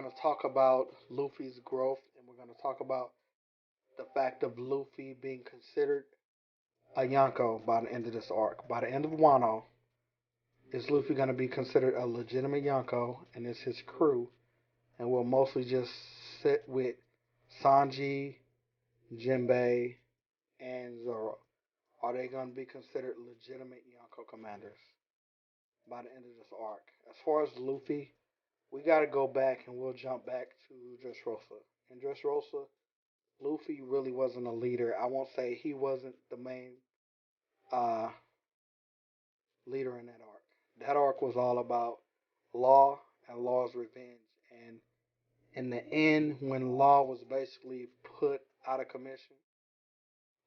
going to talk about Luffy's growth, and we're going to talk about the fact of Luffy being considered a Yonko by the end of this arc. By the end of Wano, is Luffy going to be considered a legitimate Yonko, and is his crew, and will mostly just sit with Sanji, Jinbei, and Zoro? Are they going to be considered legitimate Yonko commanders by the end of this arc? As far as Luffy, we got to go back and we'll jump back to Dressrosa. In Dressrosa, Luffy really wasn't a leader. I won't say he wasn't the main uh, leader in that arc. That arc was all about Law and Law's revenge. And in the end, when Law was basically put out of commission,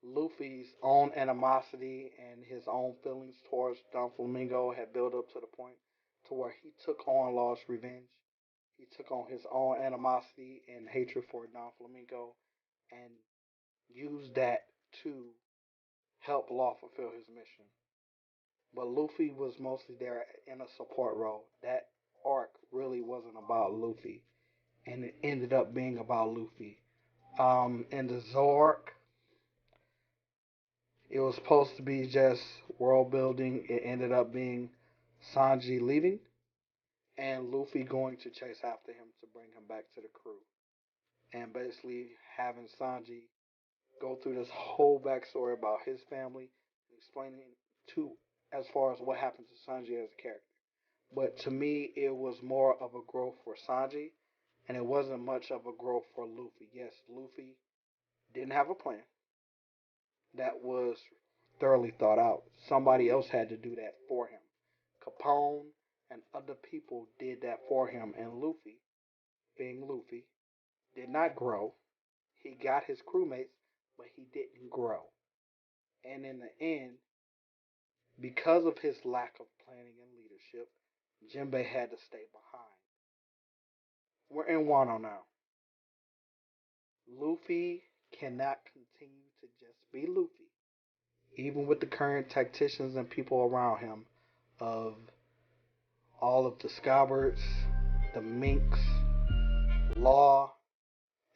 Luffy's own animosity and his own feelings towards Don Flamingo had built up to the point to where he took on Law's revenge. He took on his own animosity and hatred for Don Flamingo and used that to help Law fulfill his mission. But Luffy was mostly there in a support role. That arc really wasn't about Luffy, and it ended up being about Luffy. In the Zork, it was supposed to be just world building. It ended up being Sanji leaving and Luffy going to chase after him to bring him back to the crew, and basically having Sanji go through this whole backstory about his family, explaining to as far as what happened to Sanji as a character. But to me, it was more of a growth for Sanji, and it wasn't much of a growth for Luffy. Yes, Luffy didn't have a plan that was thoroughly thought out. Somebody else had to do that for him. Capone and other people did that for him, and Luffy, being Luffy, did not grow. He got his crewmates, but he didn't grow. And in the end, because of his lack of planning and leadership, Jinbei had to stay behind. We're in Wano now. Luffy cannot continue to just be Luffy, even with the current tacticians and people around him of all of the Scabbards, the Minks, Law,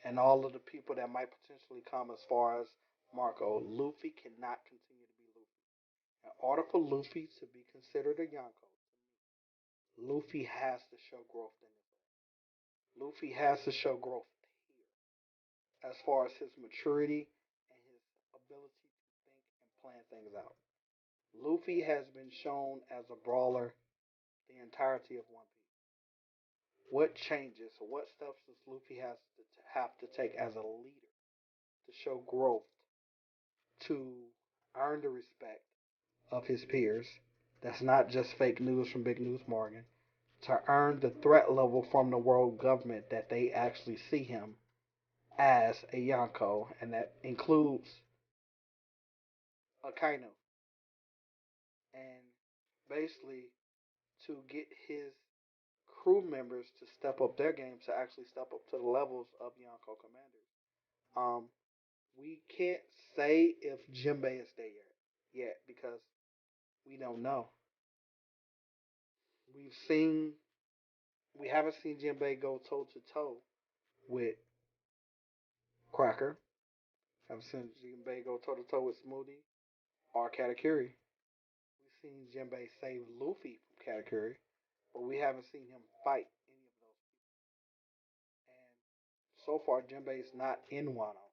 and all of the people that might potentially come as far as Marco. Luffy cannot continue to be Luffy. In order for Luffy to be considered a Yonko, Luffy has to show growth in it. Luffy has to show growth here as far as his maturity and his ability to think and plan things out. Luffy has been shown as a brawler the entirety of One Piece. What changes or what steps does Luffy have to take as a leader to show growth, to earn the respect of his peers? That's not just fake news from Big News Morgan. To earn the threat level from the world government that they actually see him as a Yonko, and that includes Akainu. And basically, to get his crew members to step up their game, to actually step up to the levels of Yonko commanders. Um, we can't say if Jinbei is there yet because we don't know. We've seen we haven't seen Jinbei go toe to toe with Cracker. Haven't seen Jinbei go toe to toe with Smoothie or Katakuri. We've seen Jinbei save Luffy from Katakuri, but we haven't seen him fight any of those. And so far, Jinbei is not in Wano.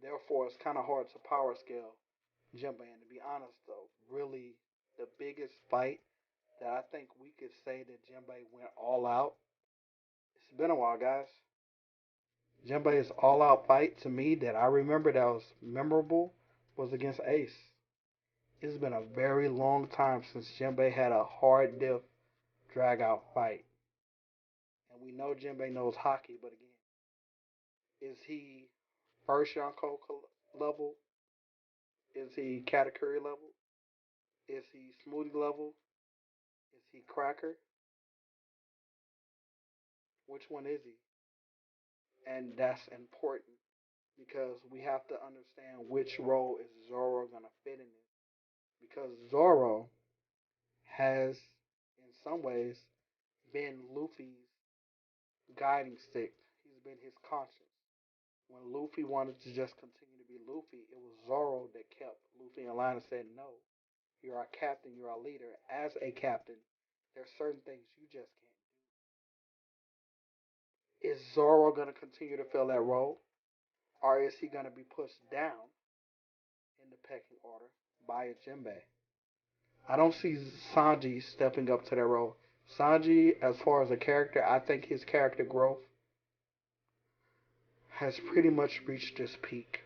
Therefore, it's kind of hard to power scale Jinbei. And to be honest, though, really the biggest fight that I think we could say that Jinbei went all out. It's been a while, guys. Jinbei's all out fight to me that I remember that was memorable was against Ace. It's been a very long time since Jinbei had a hard diff drag out fight. And we know Jinbei knows hockey, but again, is he first Yonko level? Is he Katakuri level? Is he Smoothie level? Is he Cracker? Which one is he? And that's important because we have to understand which role is Zoro gonna fit in this. Because Zoro has, in some ways, been Luffy's guiding stick. He's been his conscience. When Luffy wanted to just continue to be Luffy, it was Zoro that kept Luffy in line and said, "No, you're our captain, you're our leader. As a captain, there's certain things you just can't do." Is Zoro going to continue to fill that role? Or is he going to be pushed down in the pecking order by a Jinbei? I don't see Sanji stepping up to that role. Sanji, as far as a character, I think his character growth has pretty much reached its peak.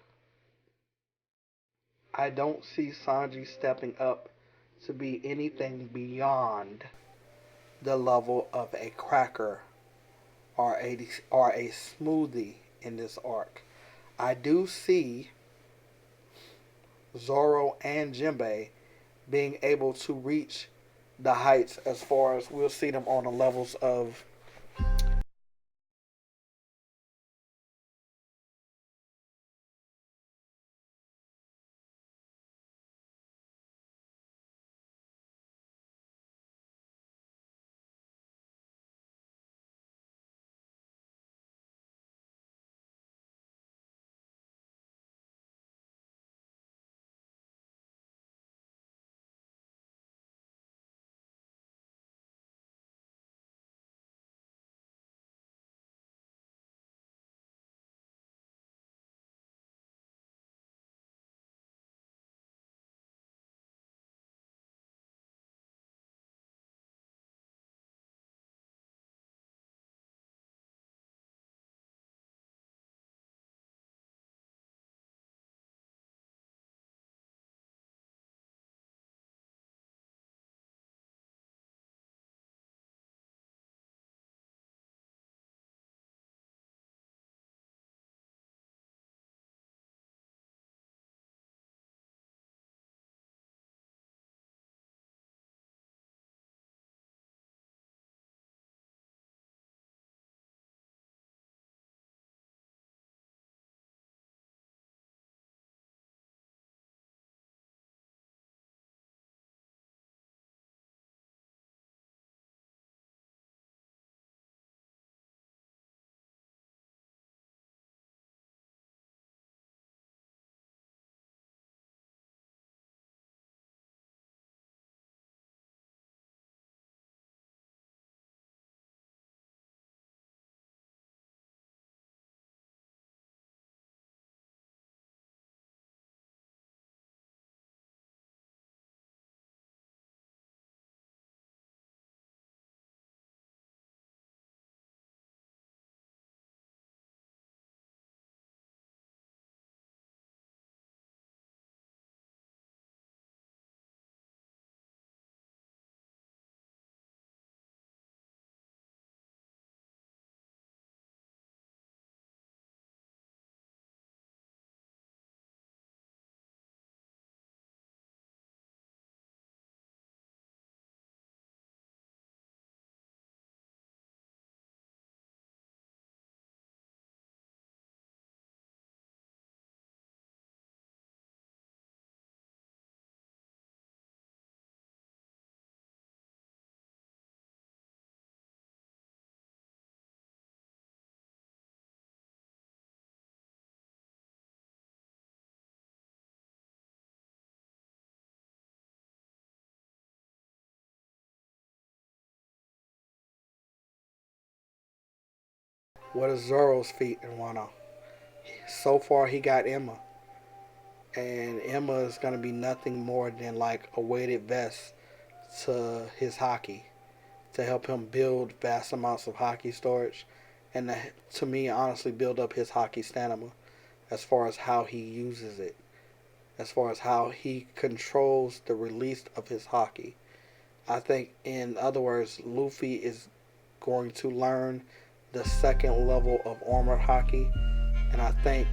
I don't see Sanji stepping up to be anything beyond the level of a cracker or a smoothie in this arc. I do see Zoro and Jinbei being able to reach the heights as far as we'll see them on the levels of what is Zoro's feat in Wano. So far, he got Emma, and Emma is going to be nothing more than like a weighted vest to his hockey to help him build vast amounts of hockey storage and to me honestly build up his hockey stamina as far as how he uses it, as far as how he controls the release of his hockey. I think, in other words, Luffy is going to learn the second level of armored hockey, and I think